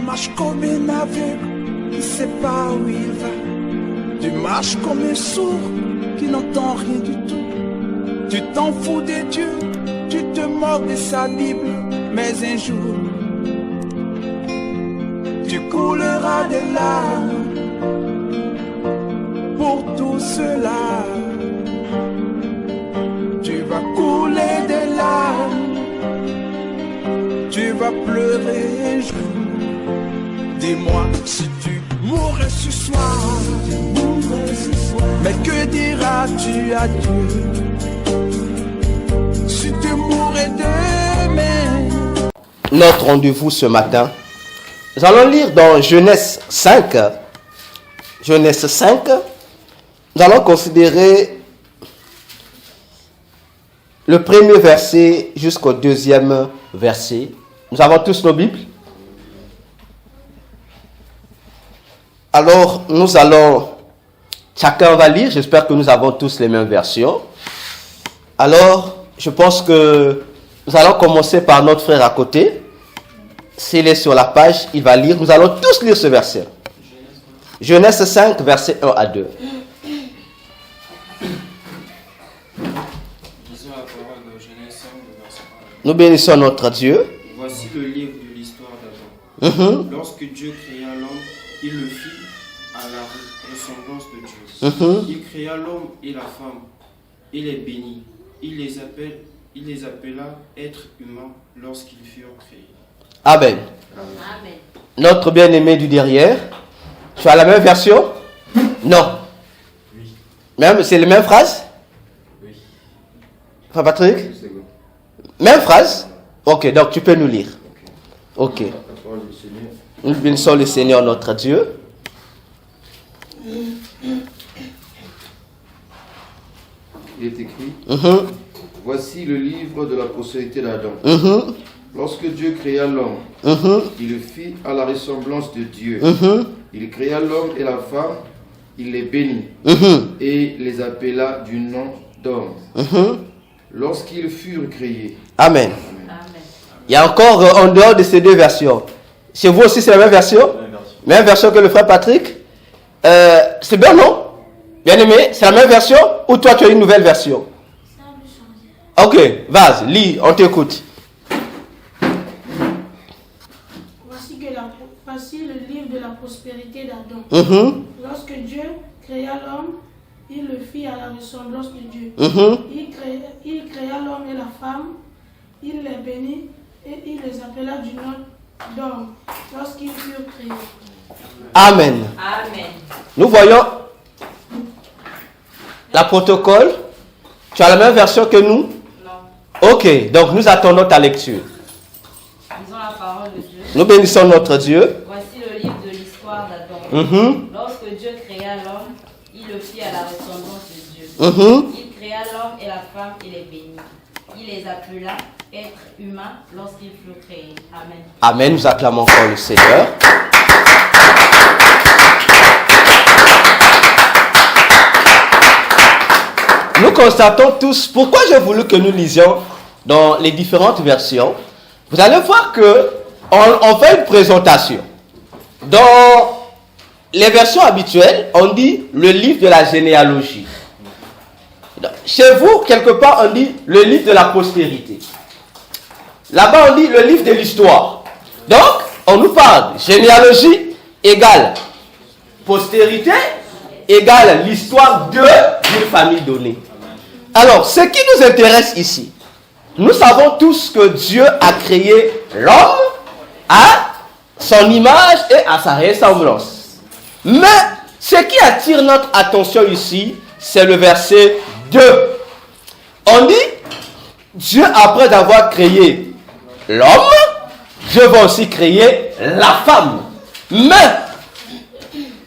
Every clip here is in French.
marches comme un aveugle qui ne sait pas où il va. Tu marches comme un sourd qui n'entend rien du tout. Tu t'en fous de Dieu, tu te moques de sa Bible. Mais un jour, tu couleras des larmes pour tout cela. Tu vas couler des larmes, tu vas pleurer un jour. Dis-moi si tu mourrais ce soir, mais que diras-tu à Dieu si tu mourrais demain? Notre rendez-vous ce matin, nous allons lire dans Genèse 5. Genèse 5, nous allons considérer le premier verset jusqu'au deuxième verset. Nous avons tous nos Bibles. Alors, nous allons, chacun va lire. J'espère que nous avons tous les mêmes versions. Alors, je pense que nous allons commencer par notre frère à côté. S'il est sur la page, il va lire. Nous allons tous lire ce verset. Genèse 5, versets 1 à 2. Nous bénissons notre Dieu. Voici le livre de l'histoire d'Adam. Lorsque Dieu créa l'homme, il le fit à la ressemblance de Dieu. Il créa l'homme et la femme. Il les bénit. Il les appela êtres humains lorsqu'ils furent créés. Amen. Amen. Notre bien-aimé du derrière. Tu as la même version? Non. Oui. Même, c'est les mêmes phrases? Oui. Frère Patrick? Même phrase? Ok, donc tu peux nous lire. Ok. Nous bénissons le Seigneur notre Dieu. Il est écrit, voici le livre de la postérité d'Adam. Lorsque Dieu créa l'homme, il le fit à la ressemblance de Dieu. Il créa l'homme et la femme, il les bénit et les appela du nom d'homme. Lorsqu'ils furent créés. Amen. Il y a encore en dehors de ces deux versions. Chez vous aussi c'est la même version? Même version que le frère Patrick. C'est bien, non? Bien aimé, c'est la même version ou toi tu as une nouvelle version? Ok, vas-y, lis, on t'écoute. Voici le livre de la prospérité d'Adam. Lorsque Dieu créa l'homme, il le fit à la ressemblance de Dieu. Il créa l'homme et la femme, il les bénit et il les appela du nom d'homme lorsqu'ils furent créés. Amen. Amen. Nous voyons la protocole. Tu as la même version que nous? Non. Ok, donc nous attendons ta lecture. Disons la parole de Dieu. Nous bénissons notre Dieu. Voici le livre de l'histoire d'Adam. Lorsque Dieu créa l'homme, il le fit à la ressemblance de Dieu. Il créa l'homme et la femme, il les bénit. Il les appela êtres humains lorsqu'ils furent créés. Amen. Amen. Nous acclamons encore le Seigneur. Nous constatons tous pourquoi j'ai voulu que nous lisions dans les différentes versions. Vous allez voir que on fait une présentation. Dans les versions habituelles, on dit le livre de la généalogie. Chez vous, quelque part, on dit le livre de la postérité. Là-bas, on dit le livre de l'histoire. Donc, on nous parle généalogie égale postérité égale l'histoire d'une famille donnée. Alors, ce qui nous intéresse ici, nous savons tous que Dieu a créé l'homme à son image et à sa ressemblance. Mais ce qui attire notre attention ici, c'est le verset 2. On dit, Dieu, après avoir créé l'homme, je vais aussi créer la femme. Mais,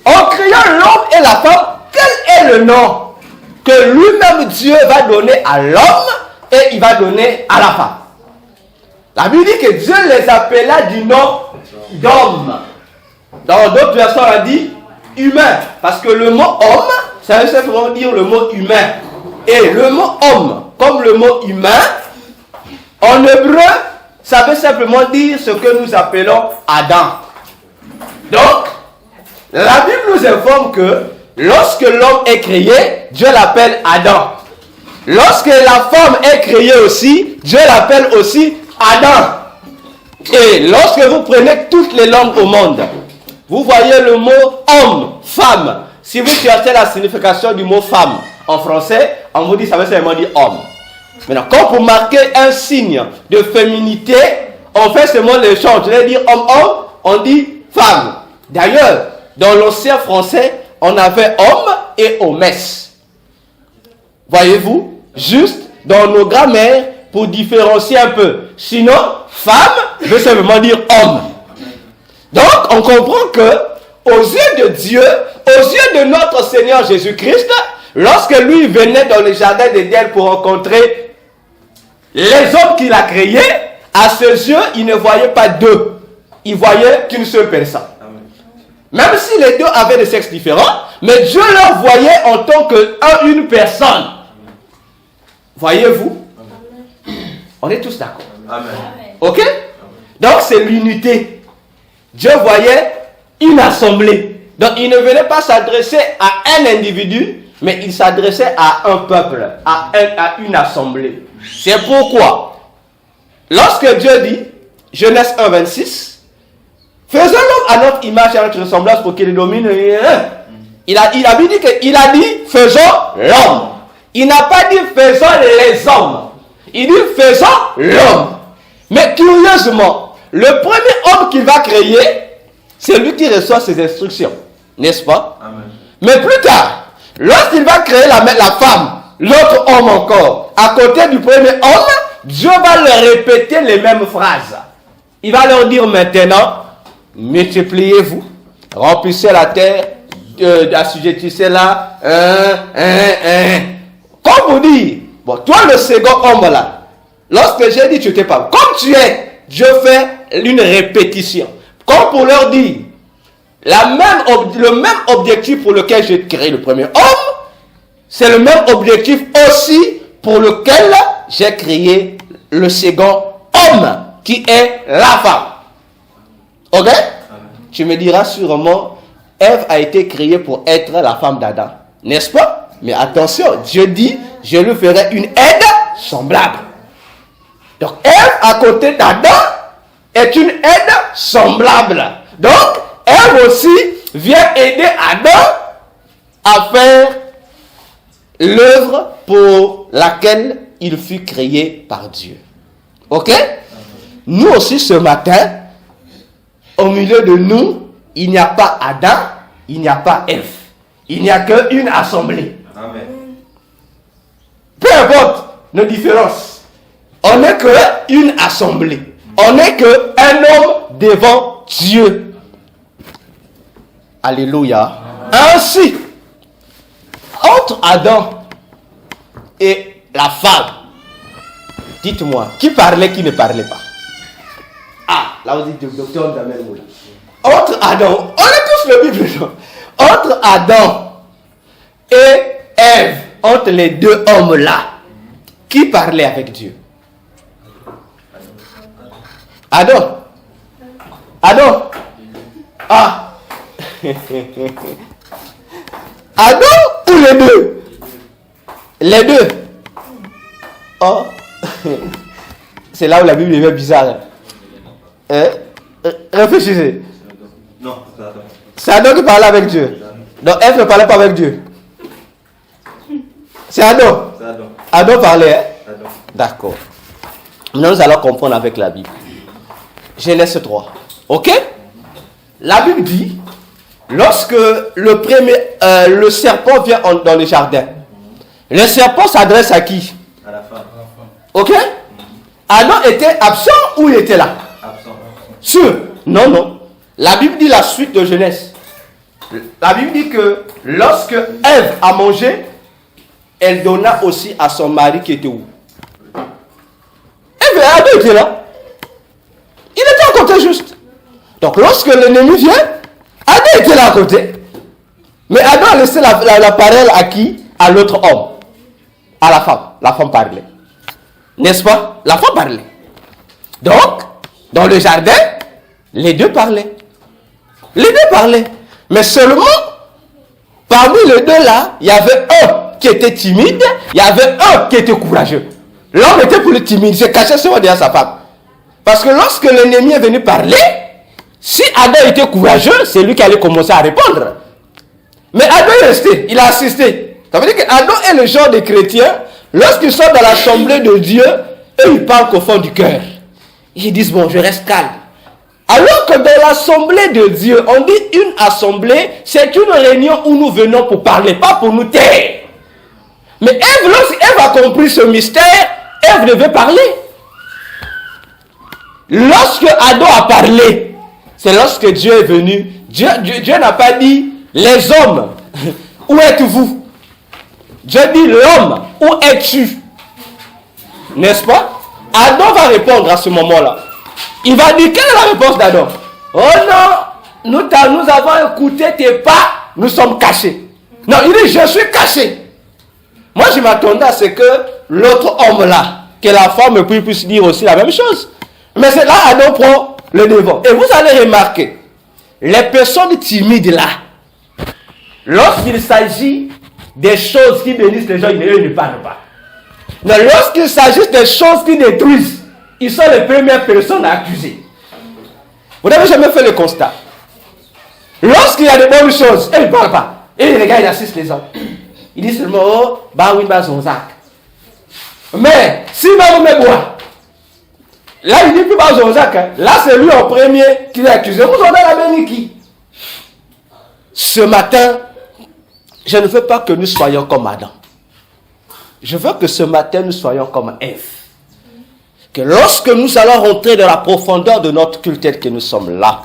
en créant l'homme et la femme, quel est le nom que lui-même Dieu va donner à l'homme et il va donner à la femme? La Bible dit que Dieu les appela du nom d'homme. Dans d'autres versions, on a dit humain. Parce que le mot homme, ça veut simplement dire le mot humain. Et le mot homme, comme le mot humain, en hébreu, ça veut simplement dire ce que nous appelons Adam. Donc, la Bible nous informe que lorsque l'homme est créé, Dieu l'appelle Adam. Lorsque la femme est créée aussi, Dieu l'appelle aussi Adam. Et lorsque vous prenez toutes les langues au monde, vous voyez le mot homme, femme. Si vous cherchez la signification du mot femme en français, on vous dit ça veut seulement dire homme. Maintenant, quand pour marquer un signe de féminité, on fait seulement l'échange. Je vais dire homme, on dit femme. D'ailleurs, dans l'ancien français, on avait homme et homesse. Voyez-vous? Juste dans nos grammaires pour différencier un peu. Sinon, femme veut simplement dire homme. Donc, on comprend que, aux yeux de Dieu, aux yeux de notre Seigneur Jésus-Christ, lorsque lui venait dans le jardin d'Éden pour rencontrer les hommes qu'il a créés, à ses yeux, il ne voyait pas deux. Il voyait qu'une seule personne. Même si les deux avaient des sexes différents, mais Dieu leur voyait en tant qu'une personne. Voyez-vous? On est tous d'accord. Amen. Ok? Donc c'est l'unité. Dieu voyait une assemblée. Donc il ne venait pas s'adresser à un individu, mais il s'adressait à un peuple, à une assemblée. C'est pourquoi, lorsque Dieu dit, Genèse 1, 26, faisons l'homme à notre image et à notre ressemblance pour qu'il domine. Il a dit, faisons l'homme. Il n'a pas dit faisons les hommes. Il dit faisons l'homme. Mais curieusement, le premier homme qu'il va créer, c'est lui qui reçoit ses instructions. N'est-ce pas? Amen. Mais plus tard, lorsqu'il va créer la femme, l'autre homme encore, à côté du premier homme, Dieu va leur répéter les mêmes phrases. Il va leur dire maintenant, multipliez-vous, remplissez la terre, assujettissez-la, Comme vous dites, bon, toi le second homme là, lorsque j'ai dit tu t'es pas, comme tu es, Dieu fait une répétition. Comme pour leur dire, le même objectif pour lequel j'ai créé le premier homme, c'est le même objectif aussi pour lequel j'ai créé le second homme, qui est la femme. Ok? Amen. Tu me diras sûrement, Ève a été créée pour être la femme d'Adam. N'est-ce pas? Mais attention, Dieu dit, je lui ferai une aide semblable. Donc, Ève, à côté d'Adam, est une aide semblable. Donc, Ève aussi vient aider Adam à faire l'œuvre pour laquelle il fut créé par Dieu. Ok? Nous aussi, ce matin, au milieu de nous, il n'y a pas Adam, il n'y a pas Ève. Il n'y a qu'une assemblée. Amen. Peu importe nos différences, on n'est qu'une assemblée. On n'est qu'un homme devant Dieu. Alléluia. Ainsi, entre Adam et la femme, dites-moi, qui parlait, qui ne parlait pas? Ah, là vous dites, docteur Damel Moula. Entre Adam, on est tous le Bible, non? Entre Adam et Ève, entre les deux hommes-là, qui parlait avec Dieu? Adam. Adam. Ah. Adam ou les deux? Les deux. Oh. C'est là où la Bible est bizarre. Réfléchissez. Non, c'est Adam. C'est Adam qui parlait avec Dieu. Donc Ève ne parlait pas avec Dieu. C'est Adam. C'est Adam. Adam parlait. Hein? Adam. D'accord. Maintenant nous allons comprendre avec la Bible. Genèse 3. Ok? La Bible dit, lorsque le serpent vient dans le jardin, le serpent s'adresse à qui? À la femme. Ok? Adam était absent ou il était là? Absent. Sûr? Non, non. La Bible dit la suite de Genèse. La Bible dit que lorsque Ève a mangé, elle donna aussi à son mari qui était où? Adam était là. Il était à côté juste. Donc lorsque l'ennemi vient, Adam était là à côté. Mais Adam a laissé la parole à qui? À l'autre homme. À la femme. La femme parlait. N'est-ce pas? La femme parlait. Donc, dans le jardin, les deux parlaient. Les deux parlaient. Mais seulement, parmi les deux là, il y avait un qui était timide, il y avait un qui était courageux. L'homme était plus timide, il se cachait seulement derrière sa femme. Parce que lorsque l'ennemi est venu parler, si Adam était courageux, c'est lui qui allait commencer à répondre. Mais Adam est resté, il a assisté. Ça veut dire qu'Adam est le genre de chrétien, lorsqu'ils sont dans l'assemblée de Dieu, eux ils parlent qu'au fond du cœur. Ils disent, bon, je reste calme. Alors que dans l'assemblée de Dieu, on dit une assemblée, c'est une réunion où nous venons pour parler, pas pour nous taire. Mais Ève, lorsqu'Ève a compris ce mystère, Ève devait parler. Lorsque Adam a parlé, c'est lorsque Dieu est venu. Dieu n'a pas dit, les hommes, où êtes-vous? Dieu dit, l'homme, où es-tu? N'est-ce pas? Adam va répondre à ce moment-là. Il va dire, quelle est la réponse d'Adam? Oh non, nous avons écouté tes pas, nous sommes cachés. Non, il dit, je suis caché. Moi, je m'attendais à ce que l'autre homme-là, que la femme puisse dire aussi la même chose. Mais c'est là, Adam prend le devant. Et vous allez remarquer, les personnes timides là, lorsqu'il s'agit des choses qui bénissent les gens, ils ne parlent pas. Mais lorsqu'il s'agit des choses qui détruisent, ils sont les premières personnes à accuser. Vous n'avez jamais fait le constat. Lorsqu'il y a de bonnes choses, ils ne parlent pas. Et les gars, ils assistent les hommes. Ils disent seulement, oh, bah oui, bah son sac. Mais, si maman me boit, là, il dit plus bah son sac. Hein. Là, c'est lui en premier qui est accusé. Vous en avez la béni qui? Ce matin, je ne veux pas que nous soyons comme Adam. Je veux que ce matin, nous soyons comme Ève. Que lorsque nous allons rentrer dans la profondeur de notre culte tel que nous sommes là,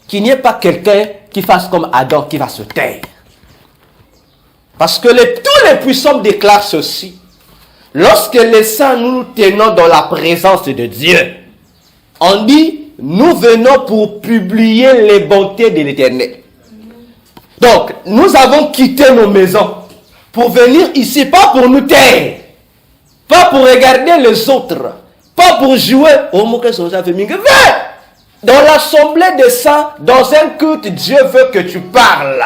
qu'il n'y ait pas quelqu'un qui fasse comme Adam, qui va se taire. Parce que tous les puissants déclarent ceci. Lorsque les saints nous tenons dans la présence de Dieu, on dit, nous venons pour publier les bontés de l'Éternel. Donc, nous avons quitté nos maisons pour venir ici, pas pour nous taire, pas pour regarder les autres, pas pour jouer. Dans l'assemblée des saints, dans un culte, Dieu veut que tu parles.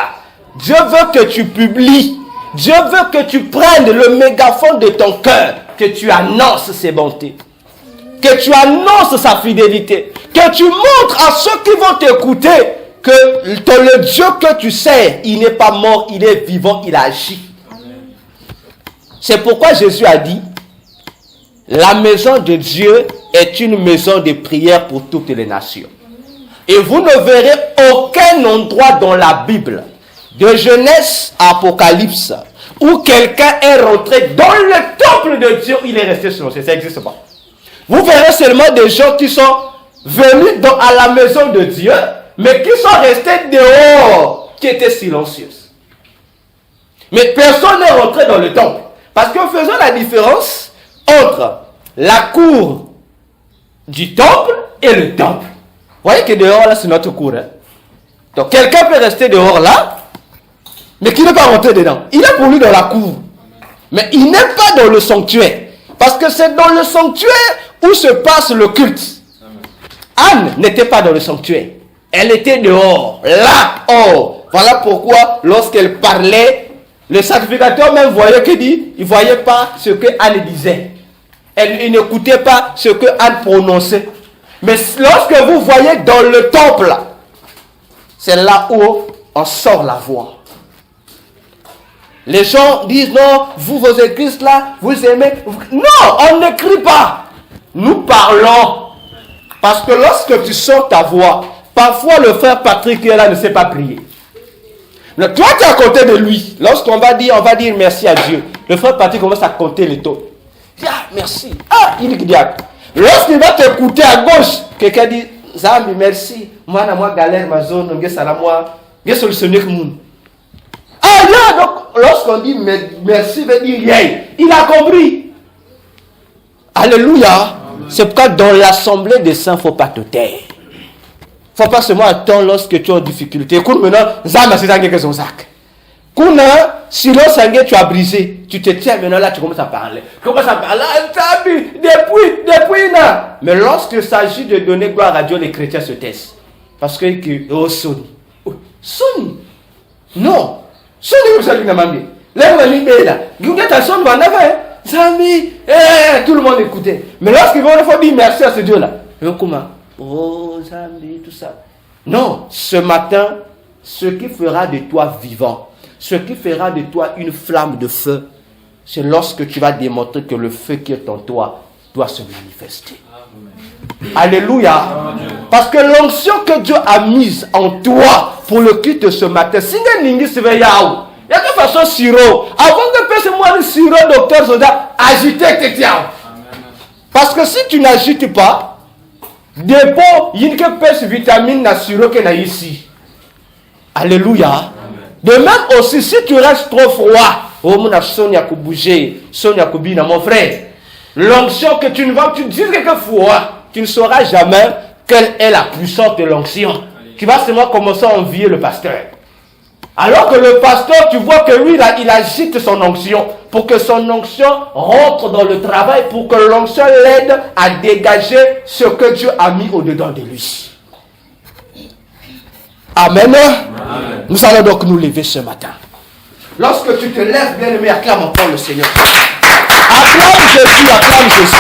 Dieu veut que tu publies. Dieu veut que tu prennes le mégaphone de ton cœur, que tu annonces ses bontés, que tu annonces sa fidélité, que tu montres à ceux qui vont t'écouter que le Dieu que tu sers, il n'est pas mort, il est vivant, il agit. C'est pourquoi Jésus a dit, la maison de Dieu est une maison de prière pour toutes les nations. Et vous ne verrez aucun endroit dans la Bible, de Genèse à Apocalypse, où quelqu'un est rentré dans le temple de Dieu, il est resté silencieux. Ça n'existe pas. Vous verrez seulement des gens qui sont venus à la maison de Dieu, mais qui sont restés dehors, qui étaient silencieuses. Mais personne n'est rentré dans le temple. Parce que faisons la différence entre la cour du temple et le temple. Vous voyez que dehors, là, c'est notre cour. Hein? Donc, quelqu'un peut rester dehors, là, mais qui n'est pas rentré dedans. Il est pour lui dans la cour. Mais il n'est pas dans le sanctuaire. Parce que c'est dans le sanctuaire où se passe le culte. Anne n'était pas dans le sanctuaire. Elle était dehors, là, oh. Voilà pourquoi, lorsqu'elle parlait, le sacrificateur même voyait qu'il dit, il ne voyait pas ce que Anne disait. Il n'écoutait pas ce que Anne prononçait. Mais lorsque vous voyez dans le temple, c'est là où on sort la voix. Les gens disent, non, vous, vos églises là, vous aimez. Non, on n'écrit pas. Nous parlons. Parce que lorsque tu sors ta voix, parfois le frère Patrick qui est là ne sait pas prier. Mais toi, tu es à côté de lui. Lorsqu'on va dire merci à Dieu. Le frère Patrick commence à compter les taux. Ah, merci. Ah, il dit lorsqu'il va t'écouter à gauche, quelqu'un dit, Zambi, merci. Moi, galère, ma zone, je solutionné le monde. Ah, là, donc, lorsqu'on dit merci, veut dire yeah. Il a compris. Alléluia. C'est pourquoi dans l'assemblée des saints, il ne faut pas te taire. Il ne faut pas seulement attendre lorsque tu es en difficulté. Écoute maintenant, Zama, c'est ça qui est son sac. Sinon, tu as brisé. Tu te tiens maintenant là, tu commences à parler. Tu commences à parler. Depuis là. Mais lorsqu'il s'agit de donner gloire à Dieu, les chrétiens se taisent. Parce que, oh, son. Sonne. Non. Sonne, vous allez demander. Là, vous allez dire, là. Vous êtes à son, vous en avez. Zami, tout le monde écoutait. Mais lorsqu'ils vont dire merci à ce Dieu-là, ils vont comment? Oh, Zami, tout ça. Non, ce matin, ce qui fera de toi vivant, ce qui fera de toi une flamme de feu, c'est lorsque tu vas démontrer que le feu qui est en toi doit se manifester. Amen. Alléluia. Amen. Parce que l'onction que Dieu a mise en toi pour le culte ce matin, si tu n'es pas là, il y a de façon sirop. Avant que tu fasses moi le sirop, docteur Zoda, agiter tes tiens. Parce que si tu n'agites pas, dépôt, il y a une pêche vitamine na sirop qui est ici. Alléluia. Amen. De même aussi, si tu restes trop froid, oh mon Sonia ko bouger, Sonia ko bina, mon frère, l'onction que tu ne vas, tu dis quelquefois, tu ne sauras jamais quelle est la puissance de l'onction. Tu vas seulement commencer à envier le pasteur. Alors que le pasteur, tu vois que lui, là, il agite son onction pour que son onction rentre dans le travail, pour que l'onction l'aide à dégager ce que Dieu a mis au-dedans de lui. Amen. Amen. Nous allons donc nous lever ce matin. Lorsque tu te lèves, bien aimé, acclame encore le Seigneur. Acclame Jésus, acclame Jésus.